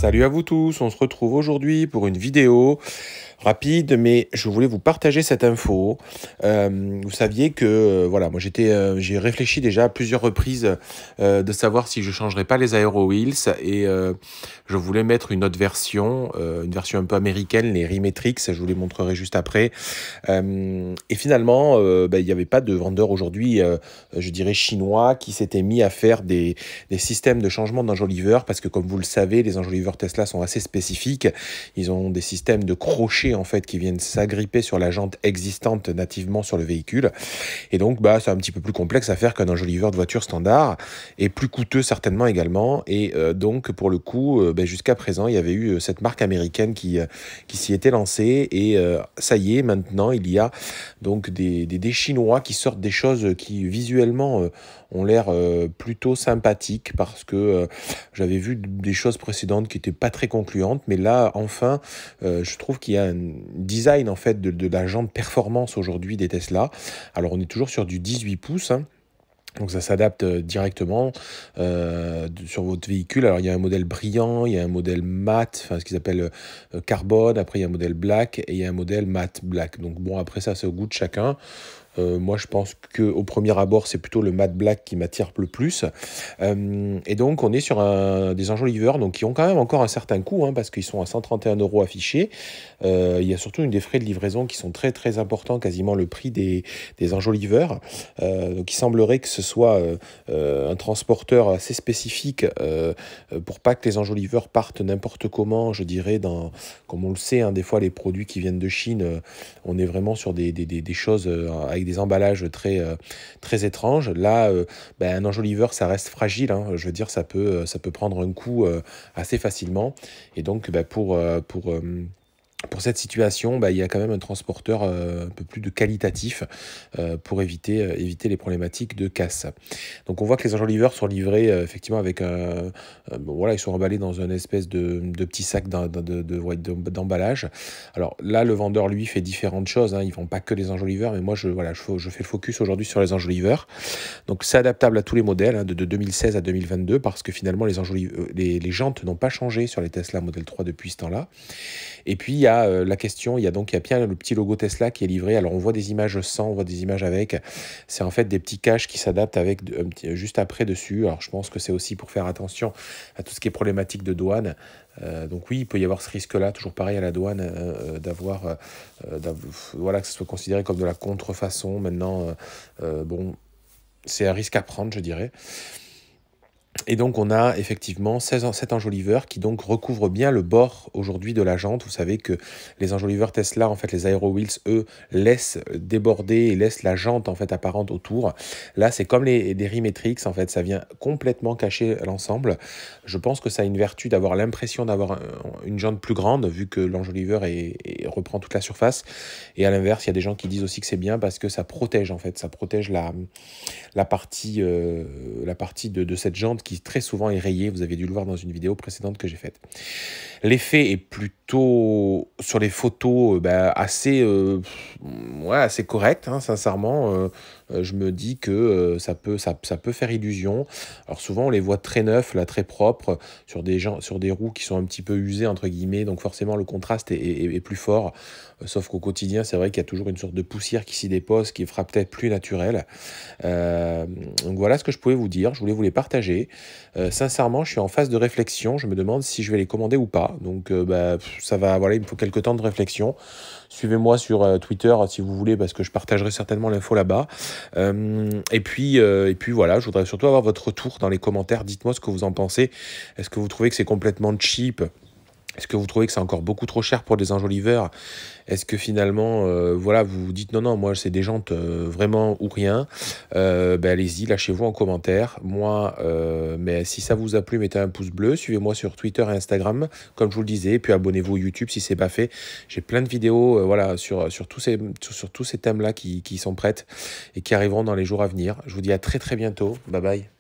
Salut à vous tous, on se retrouve aujourd'hui pour une vidéo rapide, mais je voulais vous partager cette info. Vous saviez que, voilà, moi j'ai réfléchi déjà à plusieurs reprises de savoir si je changerais pas les Aero Wheels et je voulais mettre une autre version, une version un peu américaine, les Rimetrix, je vous les montrerai juste après. Et finalement, il n'y avait pas de vendeur aujourd'hui, je dirais chinois, qui s'était mis à faire des systèmes de changement d'enjoliveur, parce que comme vous le savez, les enjoliveurs Tesla sont assez spécifiques. Ils ont des systèmes de crochets en fait qui viennent s'agripper sur la jante existante nativement sur le véhicule. Et donc, c'est un petit peu plus complexe à faire qu'un enjoliveur de voiture standard, et plus coûteux certainement également. Et donc, pour le coup, jusqu'à présent, il y avait eu cette marque américaine qui s'y était lancée. Et ça y est, maintenant, il y a donc des Chinois qui sortent des choses qui visuellement ont l'air plutôt sympathiques, parce que j'avais vu des choses précédentes qui n'étaient pas très concluantes, mais là, enfin, je trouve qu'il y a un design en fait de la jante performance aujourd'hui des Tesla. Alors, on est toujours sur du 18 pouces, hein. Donc ça s'adapte directement sur votre véhicule. Alors il y a un modèle brillant, il y a un modèle mat, enfin ce qu'ils appellent carbone, après il y a un modèle black et il y a un modèle mat black. Donc bon, après ça, c'est au goût de chacun. Moi, je pense qu'au premier abord, c'est plutôt le matte black qui m'attire le plus. Et donc, on est sur des enjoliveurs donc, qui ont quand même encore un certain coût, hein, parce qu'ils sont à 131 € affichés. Il y a surtout des frais de livraison qui sont très très importants, quasiment le prix des enjoliveurs. Donc, il semblerait que ce soit un transporteur assez spécifique pour pas que les enjoliveurs partent n'importe comment, je dirais, comme on le sait, hein, des fois, les produits qui viennent de Chine, on est vraiment sur des choses avec des emballages très étranges. Là, un enjoliveur, ça reste fragile, hein. Je veux dire, ça peut prendre un coup assez facilement. Et donc, pour cette situation, il y a quand même un transporteur un peu plus de qualitatif pour éviter les problématiques de casse. Donc on voit que les enjoliveurs sont livrés effectivement avec voilà, ils sont emballés dans une espèce de petit sac d'emballage. Alors là, le vendeur, lui, fait différentes choses, hein. Ils ne font pas que les enjoliveurs, mais moi, je fais le focus aujourd'hui sur les enjoliveurs. Donc c'est adaptable à tous les modèles, hein, de 2016 à 2022, parce que finalement, les jantes n'ont pas changé sur les Tesla Model 3 depuis ce temps-là. Et puis, il y a la question, il y a bien le petit logo Tesla qui est livré. Alors, on voit des images sans, on voit des images avec. C'est en fait des petits caches qui s'adaptent avec juste après dessus. Alors, je pense que c'est aussi pour faire attention à tout ce qui est problématique de douane. Donc oui, il peut y avoir ce risque-là, toujours pareil à la douane, voilà, que ce soit considéré comme de la contrefaçon. Maintenant, bon, c'est un risque à prendre, je dirais. Et donc, on a effectivement cet enjoliveur qui donc recouvre bien le bord aujourd'hui de la jante. Vous savez que les enjoliveurs Tesla, en fait, les Aero Wheels, eux, laissent déborder et laissent la jante en fait apparente autour. Là, c'est comme des Rimetrix, en fait, ça vient complètement cacher l'ensemble. Je pense que ça a une vertu d'avoir l'impression d'avoir une jante plus grande, vu que l'enjoliveur reprend toute la surface. Et à l'inverse, il y a des gens qui disent aussi que c'est bien parce que ça protège, en fait, ça protège la partie de cette jante qui très souvent est rayée. Vous avez dû le voir dans une vidéo précédente que j'ai faite. L'effet est plutôt, sur les photos, assez correct, hein, sincèrement. Je me dis que ça peut faire illusion. Alors souvent, on les voit très neufs, là, très propres, sur des roues qui sont un petit peu usées, entre guillemets, donc forcément, le contraste est plus fort. Sauf qu'au quotidien, c'est vrai qu'il y a toujours une sorte de poussière qui s'y dépose, qui fera peut-être plus naturel. Donc voilà ce que je pouvais vous dire. Je voulais vous les partager. Sincèrement, je suis en phase de réflexion. Je me demande si je vais les commander ou pas. Donc ça va, voilà, il me faut quelques temps de réflexion. Suivez-moi sur Twitter si vous voulez, parce que je partagerai certainement l'info là-bas. Et puis voilà, je voudrais surtout avoir votre retour dans les commentaires. Dites-moi ce que vous en pensez. Est-ce que vous trouvez que c'est complètement cheap ? Est-ce que vous trouvez que c'est encore beaucoup trop cher pour des enjoliveurs ? Est-ce que finalement, voilà, vous vous dites non, moi c'est des jantes vraiment ou rien, allez-y, lâchez-vous en commentaire. Moi, mais si ça vous a plu, mettez un pouce bleu, suivez-moi sur Twitter et Instagram, comme je vous le disais, et puis abonnez-vous au YouTube si c'est pas fait. J'ai plein de vidéos voilà, sur tous ces thèmes-là qui sont prêtes et qui arriveront dans les jours à venir. Je vous dis à très très bientôt. Bye bye.